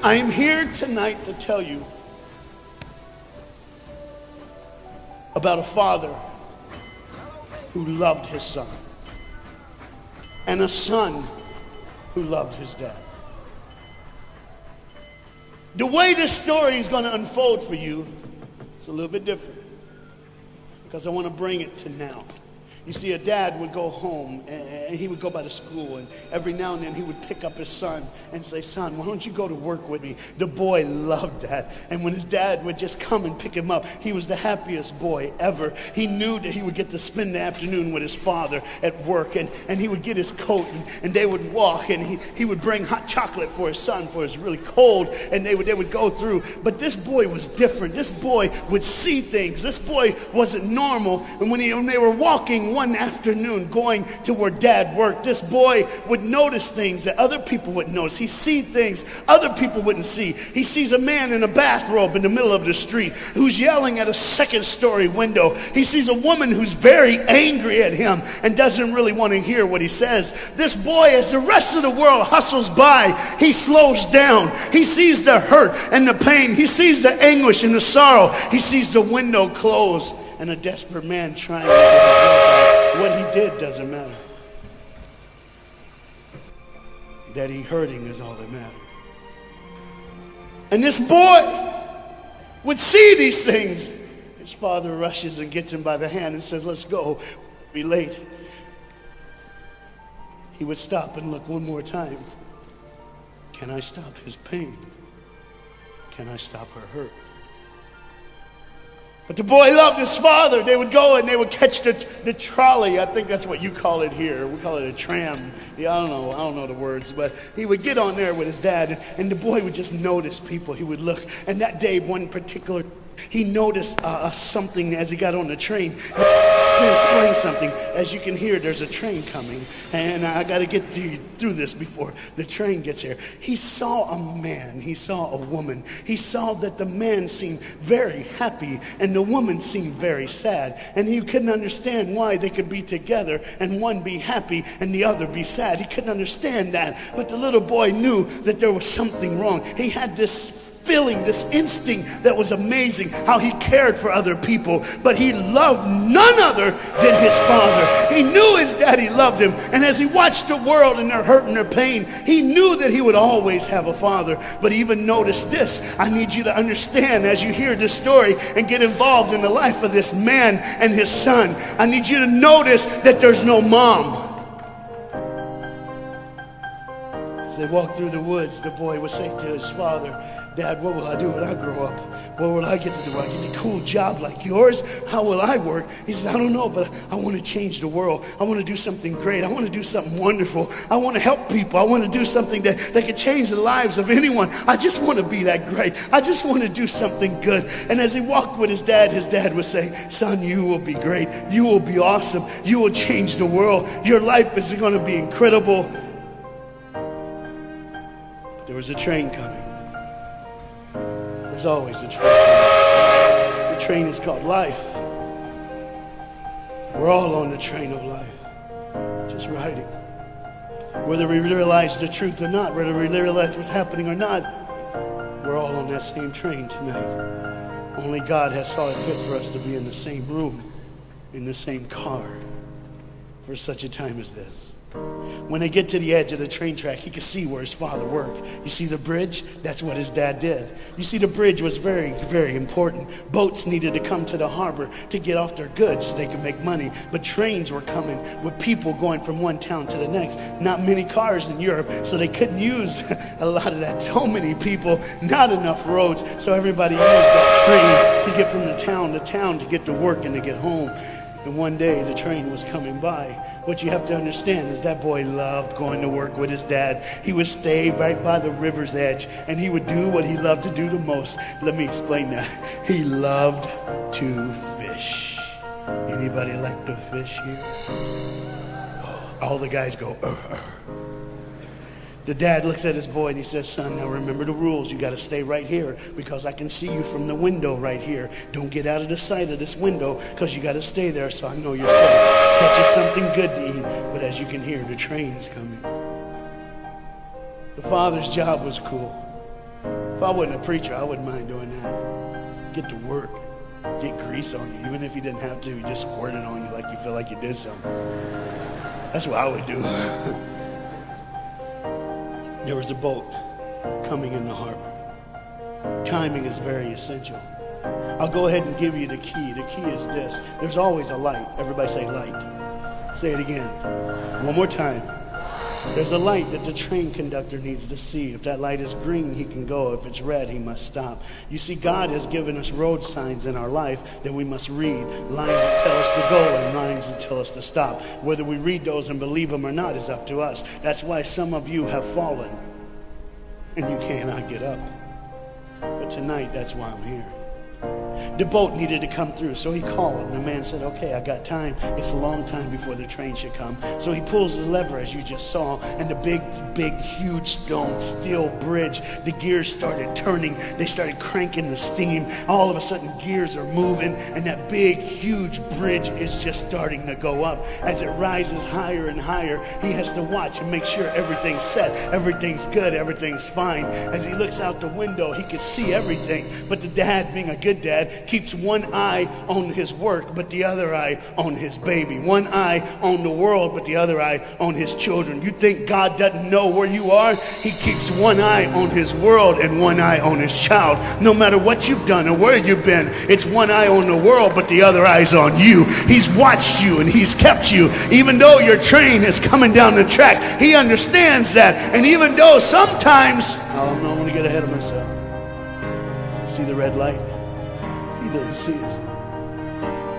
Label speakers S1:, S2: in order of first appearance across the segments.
S1: I'm here tonight to tell you about a father who loved his son and a son who loved his dad. The way this story is going to unfold for you is a little bit different because I want to bring it to now. You see, a dad would go home and he would go by the school, and every now and then he would pick up his son and say, "Son, why don't you go to work with me?" The boy loved that. And when his dad would just come and pick him up, he was the happiest boy ever. He knew that he would get to spend the afternoon with his father at work, and he would get his coat and they would walk, and he would bring hot chocolate for his son, for it's really cold, and they would go through. But this boy was different. This boy would see things. This boy wasn't normal. And when they were walking one afternoon going to where dad worked, this boy would notice things that other people wouldn't notice. He see things other people wouldn't see. He sees a man in a bathrobe in the middle of the street who's yelling at a second-story window. He sees a woman who's very angry at him and doesn't really want to hear what he says. This boy, as the rest of the world hustles by, he slows down. He sees the hurt and the pain. He sees the anguish and the sorrow. He sees the window close and a desperate man trying to get his back. What he did doesn't matter. That he hurting is all that matters. And this boy would see these things. His father rushes and gets him by the hand and says, "Let's go, we'll be late." He would stop and look one more time. Can I stop his pain? Can I stop her hurt? But the boy loved his father. They would go and they would catch the trolley. I think that's what you call it here. We call it a tram. Yeah, I don't know the words. But he would get on there with his dad, and the boy would just notice people. He would look. And that day, one particular, he noticed something as he got on the train. To explain something, as you can hear, there's a train coming, and I got to get through this before the train gets here. He saw a man, he saw a woman. He saw that the man seemed very happy and the woman seemed very sad, and he couldn't understand why they could be together and one be happy and the other be sad. He couldn't understand that, but the little boy knew that there was something wrong. He had this feeling, this instinct that was amazing, how he cared for other people, but he loved none other than his father. He knew his daddy loved him, and as he watched the world and their hurt and their pain, he knew that he would always have a father. But even notice this, I need you to understand as you hear this story and get involved in the life of this man and his son, I need you to notice that there's no mom. As they walked through the woods, the boy would say to his father, "Dad, what will I do when I grow up? What will I get to do? Will I get a cool job like yours? How will I work?" He said, "I don't know, but I want to change the world. I want to do something great. I want to do something wonderful. I want to help people. I want to do something that could change the lives of anyone. I just want to be that great. I just want to do something good." And as he walked with his dad would say, "Son, you will be great. You will be awesome. You will change the world. Your life is going to be incredible." There was a train coming. There's always a train coming. The train is called life. We're all on the train of life, just riding. Whether we realize the truth or not, whether we realize what's happening or not, we're all on that same train tonight. Only God has saw it fit for us to be in the same room, in the same car, for such a time as this. When they get to the edge of the train track, he could see where his father worked. You see the bridge? That's what his dad did. You see, the bridge was very, very important. Boats needed to come to the harbor to get off their goods so they could make money. But trains were coming with people going from one town to the next. Not many cars in Europe, so they couldn't use a lot of that. So many people, not enough roads, so everybody used that train to get from the town to town to get to work and to get home. And one day the train was coming by. What you have to understand is that boy loved going to work with his dad. He would stay right by the river's edge, and he would do what he loved to do the most. Let me explain that. He loved to fish. Anybody like to fish here? All the guys go, The dad looks at his boy and he says, "Son, now remember the rules. You got to stay right here because I can see you from the window right here. Don't get out of the sight of this window because you got to stay there so I know you're safe. Catch you something good to eat." But as you can hear, the train's coming. The father's job was cool. I wasn't a preacher, I wouldn't mind doing that. Get to work. Get grease on you. Even if you didn't have to, you just squirt it on you like you feel like you did something. That's what I would do. There was a boat coming in the harbor. Timing is very essential. I'll go ahead and give you the key. The key is this. There's always a light. Everybody say light. Say it again. One more time. There's a light that the train conductor needs to see. If that light is green, he can go. If it's red, he must stop. You see, God has given us road signs in our life that we must read. Lines that tell us to go and lines that tell us to stop. Whether we read those and believe them or not is up to us. That's why some of you have fallen and you cannot get up. But tonight, that's why I'm here. The boat needed to come through, so he called, and the man said, okay, I got time. It's a long time before the train should come. So he pulls the lever, as you just saw, and the big, huge steel bridge, the gears started turning. They started cranking the steam. All of a sudden, gears are moving, and that big, huge bridge is just starting to go up. As it rises higher and higher, he has to watch and make sure everything's set, everything's good, everything's fine. As he looks out the window, he can see everything, but the dad, being a good dad, keeps one eye on his work, but the other eye on his baby. One eye on the world, but the other eye on his children. You think God doesn't know where you are? He keeps one eye on his world and one eye on his child. No matter what you've done or where you've been, it's one eye on the world, but the other eye's on you. He's watched you and he's kept you. Even though your train is coming down the track, he understands that. And even though sometimes, I don't want to get ahead of myself. See the red light? He didn't see it.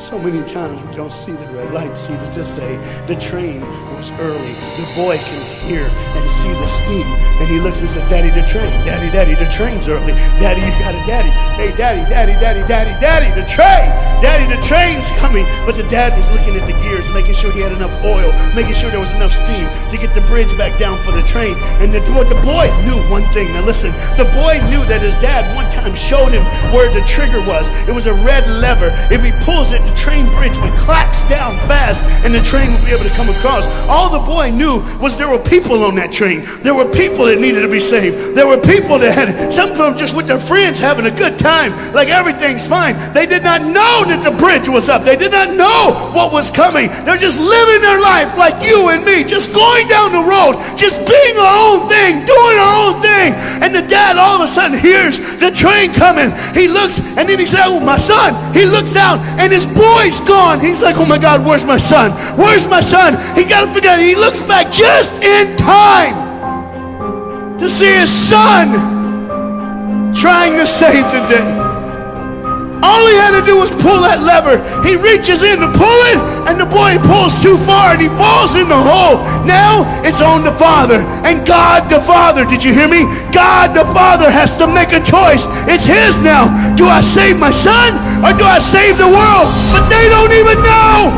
S1: So many times we don't see the red light. See, to just say the train was early. The boy can hear and see the steam. And he looks and says, Daddy, the train. Daddy, Daddy, the train's early. Daddy, you got a daddy. Hey, Daddy, Daddy, Daddy, Daddy, Daddy, the train. Daddy, the train's coming. But the dad was looking at the gears, making sure he had enough oil, making sure there was enough steam to get the bridge back down for the train. And the boy knew one thing. Now listen, the boy knew that his dad one time showed him where the trigger was. It was a red lever. If he pulls it, the train bridge would collapse down fast and the train would be able to come across. All the boy knew was there were people on that train. There were people that needed to be saved. There were people that had, some of them just with their friends having a good time, like everything's fine. They did not know that the bridge was up. They did not know what was coming. They're just living their life like you and me, just going down the road, just being our own thing, doing our own thing. And the dad all of a sudden hears the train coming. He looks and then he said, oh, my son. He looks out and his boy's gone. He's like, oh my God, where's my son? Where's my son? He got to figure out. He looks back just in time to see his son trying to save the day. All he had to do was pull that lever. He reaches in to pull it, and the boy pulls too far, and he falls in the hole. Now it's on the father, and God the Father, did you hear me? God the Father has to make a choice. It's his now. Do I save my son, or do I save the world? But they don't even know.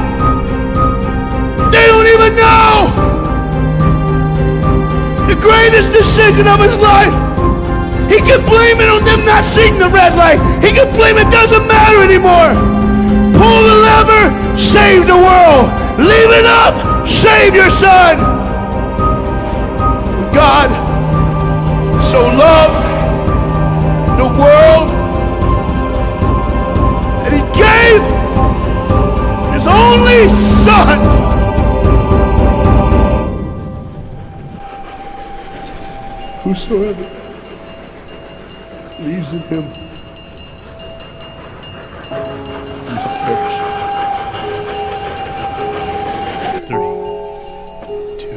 S1: They don't even know. The greatest decision of his life. He could blame it on them not seeing the red light. He could blame it doesn't matter anymore. Pull the lever, save the world. Leave it up, save your son. For God so loved the world that he gave his only son. Whosoever believes in him will not perish. 3, 2,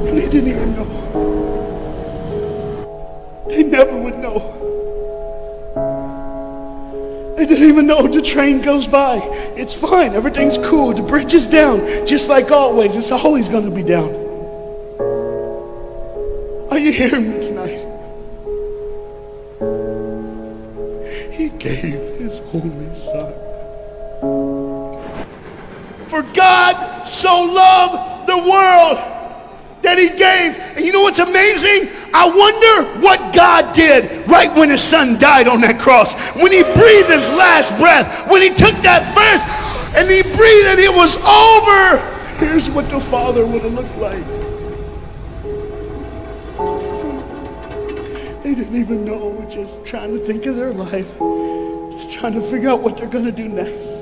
S1: 1. And they didn't even know. They never would know. They didn't even know the train goes by. It's fine. Everything's cool. The bridge is down. Just like always. It's always going to be down. Are you hearing me tonight? He gave his only son. For God so loved the world that he gave. And you know what's amazing? I wonder what God did right when his son died on that cross. When he breathed his last breath, when he took that breath and he breathed and it was over. Here's what the Father would have looked like. They didn't even know, just trying to think of their life, just trying to figure out what they're going to do next.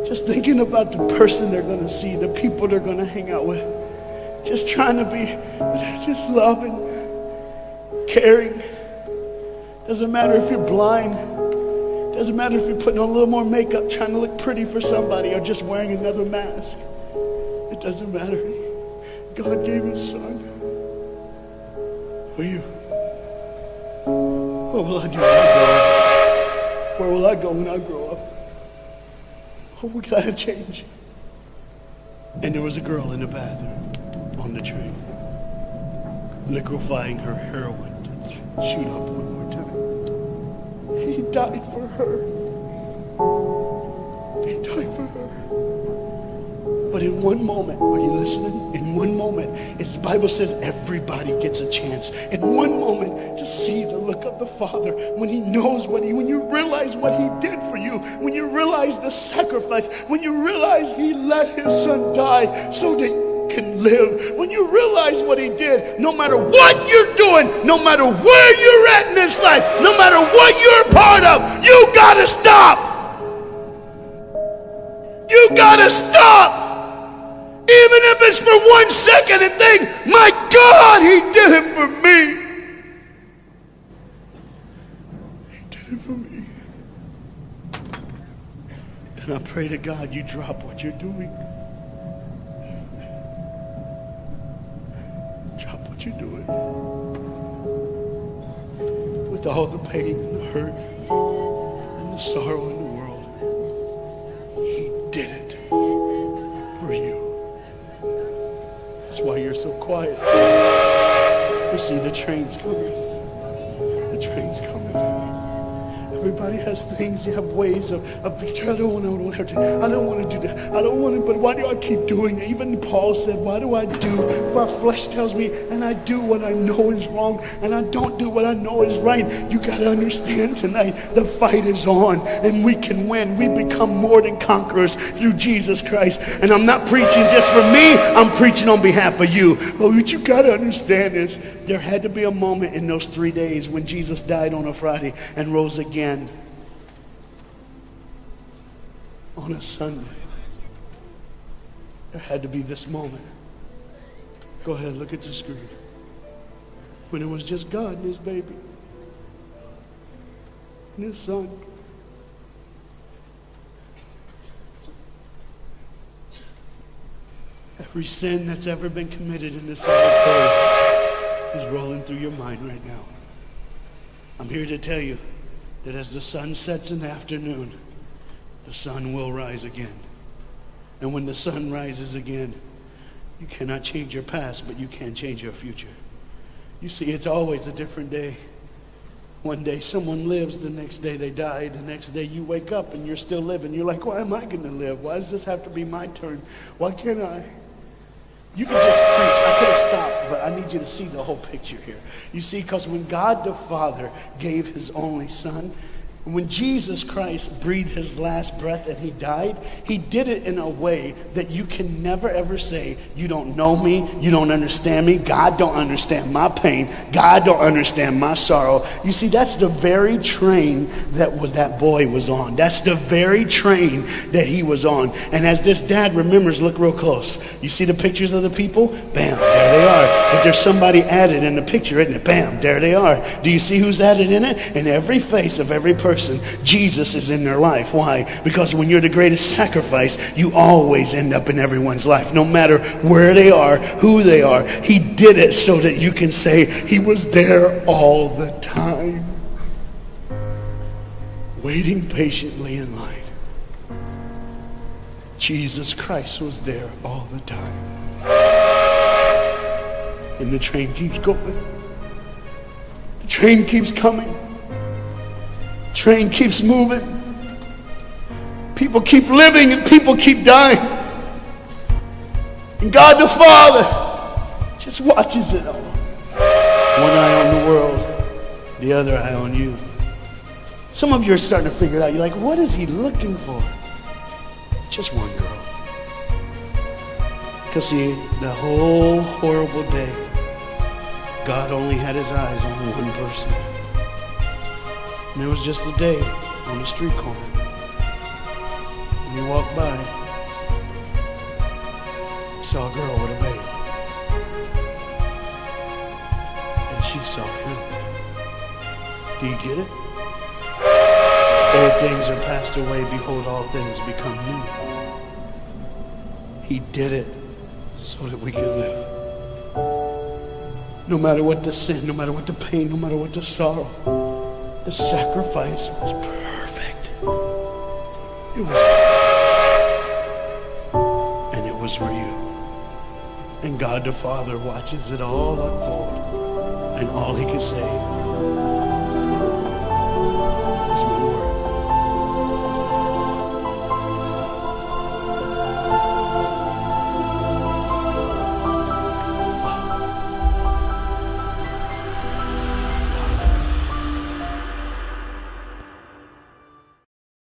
S1: Just thinking about the person they're going to see, the people they're going to hang out with. Just trying to be just loving, caring. Doesn't matter if you're blind. Doesn't matter if you're putting on a little more makeup, trying to look pretty for somebody, or just wearing another mask. It doesn't matter. God gave his son for you. What will I do when I grow up? Where will I go when I grow up? What can I change? And there was a girl in the bathroom on the train, liquefying her heroin to shoot up one more time. He died for her. He died for her. But in one moment, are you listening? In one moment, as the Bible says, everybody gets a chance. In one moment, to see the look of the Father when he knows when you realize what he did for you, when you realize the sacrifice, when you realize he let his son die so that you can live, when you realize what he did, no matter what you're doing, no matter where you're at in this life, no matter what you're a part of, you gotta stop. You gotta stop. Even if it's for 1 second, and think, my God, he did it for me. He did it for me. And I pray to God you drop what you're doing. Drop what you're doing. With all the pain and the hurt and the sorrow in the world, he did it for you. That's why you're so quiet. You see, the train's coming. The train's coming. Everybody has things. You have ways of I don't want to do that. I don't want to, but why do I keep doing it? Even Paul said, why do I do what my flesh tells me, and I do what I know is wrong, and I don't do what I know is right? You got to understand tonight, the fight is on, and we can win. We become more than conquerors through Jesus Christ. And I'm not preaching just for me. I'm preaching on behalf of you. But what you got to understand is there had to be a moment in those 3 days when Jesus died on a Friday and rose again on a Sunday. There had to be this moment. Go ahead, look at the screen. When it was just God and his baby and his son. Every sin that's ever been committed in this earth is rolling through your mind right now. I'm here to tell you that as the sun sets in the afternoon, the sun will rise again. And when the sun rises again, you cannot change your past, but you can change your future. You see, it's always a different day. One day someone lives, the next day they die, the next day you wake up and you're still living. You're like, why am I going to live? Why does this have to be my turn? Why can't I? You can just preach. I could have stopped, but I need you to see the whole picture here. You see, because when God the Father gave his only son, when Jesus Christ breathed his last breath and he died, he did it in a way that you can never ever say, you don't know me, you don't understand me, God don't understand my pain, God don't understand my sorrow. You see, that's the very train that boy was on. That's the very train that he was on. And as this dad remembers, look real close. You see the pictures of the people? Bam, there they are. But there's somebody added in the picture, isn't it? Bam, there they are. Do you see who's added in it? In every face of every person, Jesus is in their life. Why? Because when you're the greatest sacrifice, you always end up in everyone's life, no matter where they are, who they are. He did it so that you can say he was there all the time, waiting patiently in line. Jesus Christ was there all the time. And the train keeps going. The train keeps coming. Train keeps moving. People keep living and people keep dying. And God the Father just watches it all. One eye on the world, the other eye on you. Some of you are starting to figure it out. You're like, what is he looking for? Just one girl. Because see, the whole horrible day, God only had his eyes on one person. And it was just a day on the street corner. And he walked by, saw a girl with a baby. And she saw him. Do you get it? Old things are passed away. Behold, all things become new. He did it so that we could live. No matter what the sin, no matter what the pain, no matter what the sorrow, the sacrifice was perfect. It was perfect. And it was for you. And God the Father watches it all unfold. And all he can say